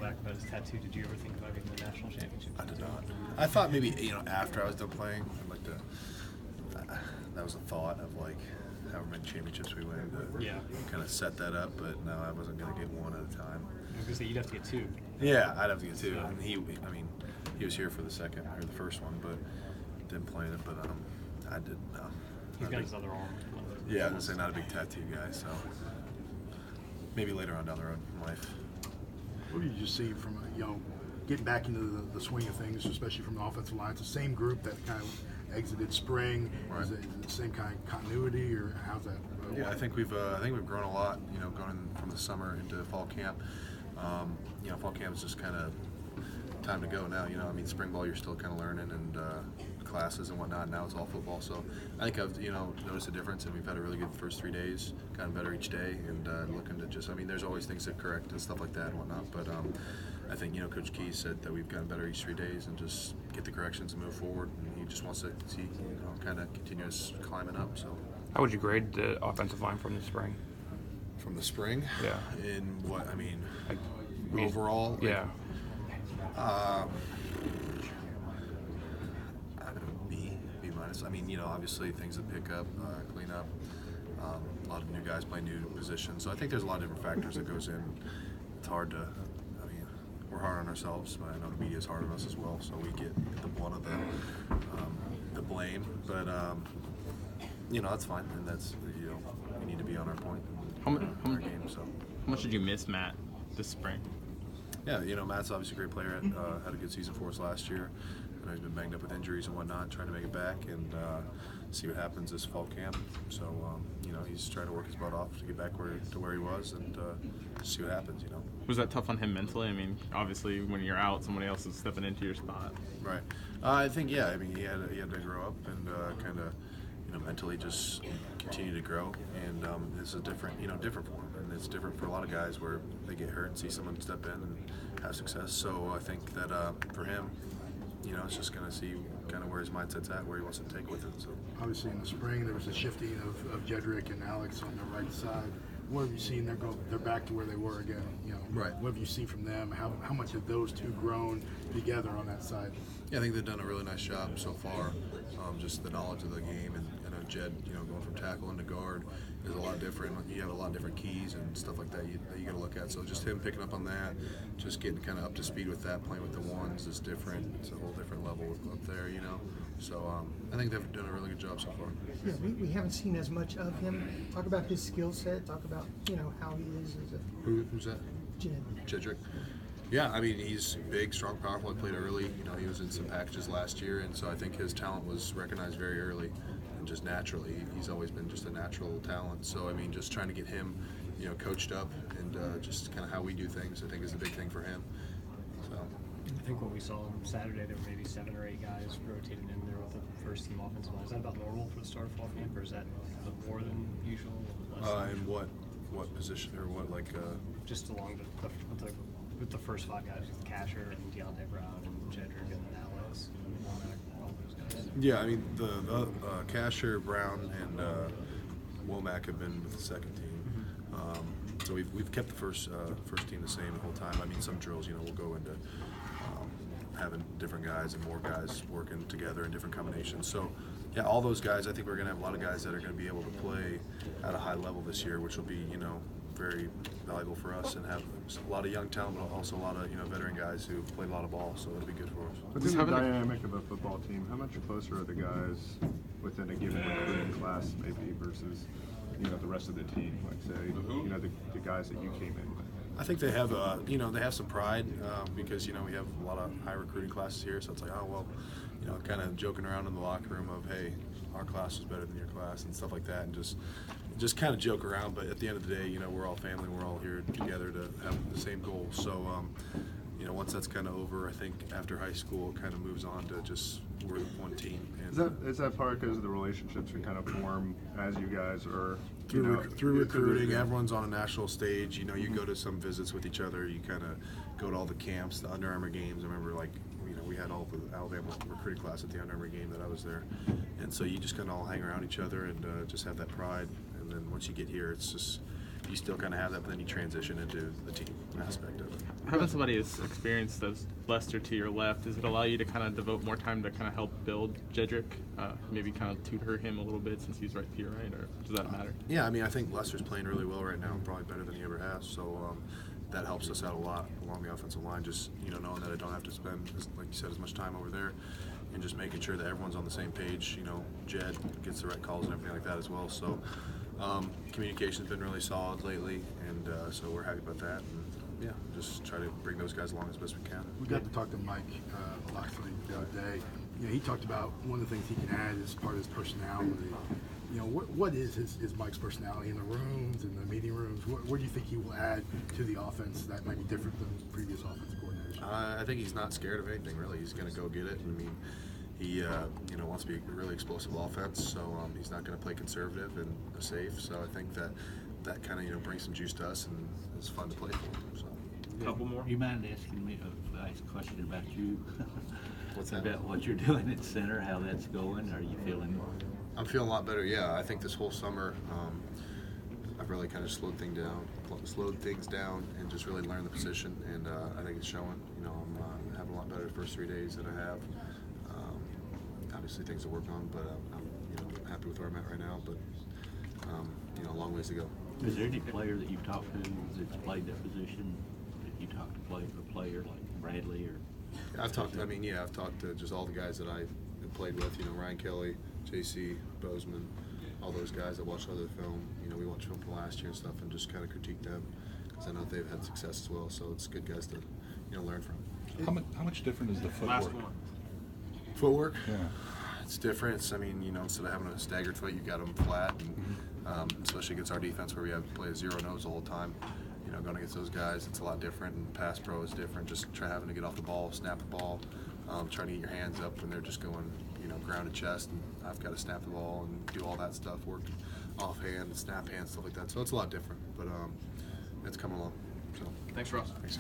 Womack about his tattoo. Did you ever think about getting the national championship? I did not. I thought maybe after I was done playing, I'd like to. That was a thought of like however many championships we win to kind of set that up. But no, I wasn't going to get one at a time. I was going to say you'd have to get two. Yeah, I'd have to get two. And he was here for the second or the first one, but didn't play in it. But I didn't. He's got his other arm. Yeah, I was going to say not a big tattoo guy, so maybe later on down the road in life. What do you just see from getting back into the swing of things, especially from the offensive line? It's the same group that kind of exited spring. Right. Is it the same kind of continuity, or how's that? Yeah, I think we've grown a lot. Going from the summer into fall camp. Fall camp is just kind of time to go now. Spring ball you're still kind of learning and classes and whatnot. Now it's all football. So I think I've noticed a difference, and we've had a really good first 3 days. Gotten better each day, and looking to just. There's always things to correct and stuff like that and whatnot. But I think Coach Key said that we've gotten better each 3 days and just get the corrections and move forward. And he just wants to see kind of continuous climbing up. So. How would you grade the offensive line from the spring? From the spring? Yeah. In what like overall? Yeah. B minus. Obviously things that pick up, clean up. A lot of new guys play new positions, so I think there's a lot of different factors that goes in. It's hard to. We're hard on ourselves, but I know the media is hard on us as well, so we get the brunt of the blame. But that's fine, and that's we need to be on our point. Our game. So. How much did you miss Matt this spring? Yeah, Matt's obviously a great player. Had a good season for us last year. I know he's been banged up with injuries and whatnot, trying to make it back and see what happens this fall camp. So, he's trying to work his butt off to get back to where he was and see what happens, Was that tough on him mentally? Obviously, when you're out, somebody else is stepping into your spot. Right. I think, he had to grow up and kind of, mentally just continue to grow. And this is different for him. And it's different for a lot of guys where they get hurt and see someone step in and have success. So I think that for him, it's just going to see kind of where his mindset's at, where he wants to take with it. So obviously in the spring there was a shifting of Jedrick and Alex on the right side. What have you seen? They're back to where they were again. Right. What have you seen from them? How much have those two grown together on that side? Yeah, I think they've done a really nice job so far. Just the knowledge of the game, and Jed, going from tackle into guard is a lot different. You have a lot of different keys and stuff like that you got to look at. So just him picking up on that, just getting kind of up to speed with that, playing with the ones is different. It's a whole different level up there, So I think they've done a really good job so far. Yeah, we haven't seen as much of him. Talk about his skill set. Talk about how he is as a. Who's that? Jedrick. Yeah, he's big, strong, powerful. He played early. He was in some packages last year, and so I think his talent was recognized very early, and just naturally, he's always been just a natural talent. So just trying to get him, coached up, and just kind of how we do things, I think is a big thing for him. So. I think what we saw on Saturday, there were maybe 7 or 8 guys rotating in there with the first team offensive line. Is that about normal for the start of fall camp, or is that more than usual? In what position or what Just along with the first 5 guys, with Kasher and Deontay Brown and Jedrick and Alex and Womack, all those guys. Yeah, the Kasher, Brown, and Womack have been with the second team. So we've kept the first team the same the whole time. Some drills, we'll go into having different guys and more guys working together in different combinations. So, yeah, all those guys, I think we're going to have a lot of guys that are going to be able to play at a high level this year, which will be, very valuable for us, and have a lot of young talent, but also a lot of, veteran guys who played a lot of ball, so it'll be good for us. Within the dynamic of a football team, how much closer are the guys within a given recruiting class maybe versus, the rest of the team, like say, the guys that you came in with? I think they have, they have some pride because, we have a lot of high recruiting classes here, so it's like, oh, well, kind of joking around in the locker room of, hey, our class is better than your class and stuff like that, and just kind of joke around. But at the end of the day, we're all family. We're all here together to have the same goal. So, once that's kind of over, I think after high school, it kind of moves on to just we're one team. And is that part because of the relationships we kind of form as you guys are through recruiting? Everyone's on a national stage. You go to some visits with each other. You kind of go to all the camps, the Under Armour games. I remember we had all the Alabama recruiting class at the Under Armour game that I was there, and so you just kind of all hang around each other and just have that pride. And then once you get here, it's just you still kind of have that, but then you transition into the team aspect of it. Having somebody as experienced as Lester to your left, does it allow you to kind of devote more time to kind of help build Jedrick? Maybe kind of tutor him a little bit since he's right to your right, or does that matter? Yeah, I mean, I think Lester's playing really well right now, probably better than he ever has. So that helps us out a lot along the offensive line. Just knowing that I don't have to spend, like you said, as much time over there, and just making sure that everyone's on the same page. Jed gets the right calls and everything like that as well. So communication's been really solid lately, and so we're happy about that. And yeah, just try to bring those guys along as best we can. We got to talk to Mike Loxley the other day. He talked about one of the things he can add as part of his personality. What is his Mike's personality in the rooms, in the meeting rooms? What do you think he will add to the offense that might be different than previous offensive coordinators? I think he's not scared of anything, really. He's going to go get it. I mean, he wants to be a really explosive offense, so he's not going to play conservative and safe. So I think that kind of brings some juice to us, and it's fun to play for him. So. Couple more. You mind asking me a nice question about you? What's that? About what you're doing at center, how that's going? Are you feeling? I'm feeling a lot better. Yeah, I think this whole summer I've really kind of slowed things down, and just really learned the position, and I think it's showing. I'm having a lot better the first 3 days that I have. Obviously things to work on, but I'm happy with where I'm at right now. But a long ways to go. Is there any player that you've talked to that's played that position that you talked to a player like Bradley or? I've talked to just all the guys that I've played with. Ryan Kelly, JC, Bozeman, all those guys that watched other film. We watched film from last year and stuff, and just kind of critique them because I know they've had success as well. So it's good guys to learn from. How much different is the footwork? Last one. Footwork? Yeah. It's different. Instead of having a staggered foot, you got them flat, and especially against our defense where we have to play a zero nose the whole time. Going against those guys, it's a lot different, and pass pro is different. Just having to get off the ball, snap the ball, trying to get your hands up when they're just going, ground to chest, and I've got to snap the ball and do all that stuff, work offhand, snap hand, stuff like that. So it's a lot different, but it's coming along. So Thanks, Ross. Thanks.